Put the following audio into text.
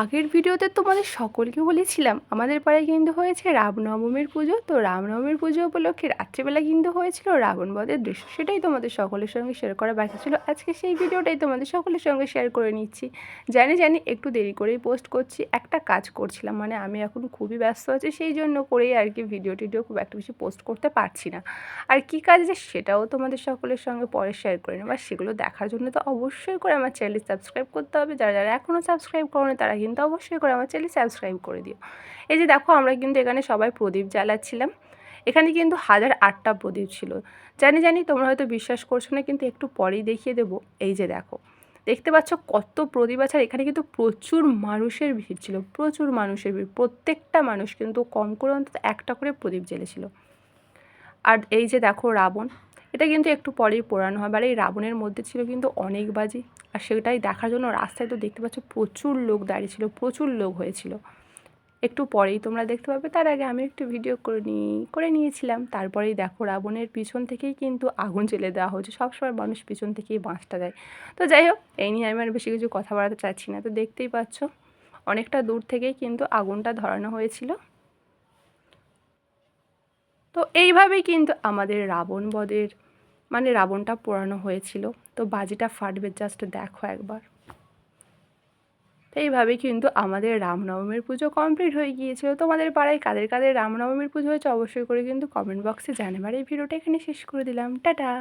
আগের ভিডিওতে তোমাদের সকলকে বলেছিলাম আমাদের পাড়ায় কিন্তু হয়েছে রামনবমীর পুজো। তো রামনবমীর পুজো উপলক্ষে রাত্রিবেলা কিন্তু হয়েছিল রাবণ বধের দৃশ্য, সেটাই তোমাদের সকলের সঙ্গে শেয়ার করা বাকি ছিল। আজকে সেই ভিডিওটাই তোমাদের সকলের সঙ্গে শেয়ার করে নিচ্ছি। জানি একটু দেরি করেই পোস্ট করছি, একটা কাজ করছিলাম, মানে আমি এখন খুবই ব্যস্ত আছি, সেই জন্য করেই আর কি ভিডিও খুব একটা বেশি পোস্ট করতে পারছি না। আর কী কাজ যে সেটাও তোমাদের সকলের সঙ্গে পরে শেয়ার করে নেব। আর সেগুলো দেখার জন্য তো অবশ্যই করে আমার চ্যানেল সাবস্ক্রাইব করতে হবে। যারা যারা এখনও সাবস্ক্রাইব করো না তারা কিন্তু অবশ্যই করে আমার চ্যানেল সাবস্ক্রাইব করে দিও। এই যে দেখো, আমরা কিন্তু এখানে সবাই প্রদীপ জ্বালাচ্ছিলাম। এখানে কিন্তু 1008টা প্রদীপ ছিল। জানি তোমরা হয়তো বিশ্বাস করছো না, কিন্তু একটু পরেই দেখিয়ে দেবো। এই যে দেখো, দেখতে পাচ্ছ কত প্রদীপ আছে। আর এখানে কিন্তু প্রচুর মানুষের ভিড় ছিল, প্রচুর মানুষের ভিড়। প্রত্যেকটা মানুষ কিন্তু কম করে অন্তত একটা করে প্রদীপ জ্বেলেছিল। আর এই যে দেখো রাবণ, এটা কিন্তু একটু পরেই পোড়ানো হবে। আর এই রাবণের মধ্যে ছিল কিন্তু অনেক বাজি। আর সেটাই দেখার জন্য রাস্তায় তো দেখতে পাচ্ছ প্রচুর লোক দাঁড়িয়ে ছিল, প্রচুর লোক হয়েছিল। একটু পরেই তোমরা দেখতে পাবে, তার আগে আমি একটু ভিডিও করে নিয়েছিলাম। তারপরেই দেখো রাবণের পিছন থেকেই কিন্তু আগুন জ্বেলে দেওয়া হয়েছে। সবসময় মানুষ পিছন থেকেই বাঁশটা দেয়। তো যাই হোক, এই নিয়ে আমি আর বেশি কিছু কথা বাড়াতে চাচ্ছি না। তো দেখতেই পাচ্ছ অনেকটা দূর থেকেই কিন্তু আগুনটা ধরানো হয়েছিল। তো এইভাবেই কিন্তু আমাদের রাবণ বধের মানে রাবণটা পোড়ানো হয়েছিল। তো বাজিটা ফাটবে, জাস্ট দেখো একবার। তো এইভাবেই কিন্তু আমাদের রামনবমীর পুজো কমপ্লিট হয়ে গিয়েছিল। তোমাদের পাড়ায় কাদের কাদের রামনবমীর পুজো হয়েছে অবশ্যই করে কিন্তু কমেন্ট বক্সে জানাবে। আর এই ভিডিওটা এখানে শেষ করে দিলাম। টাটা।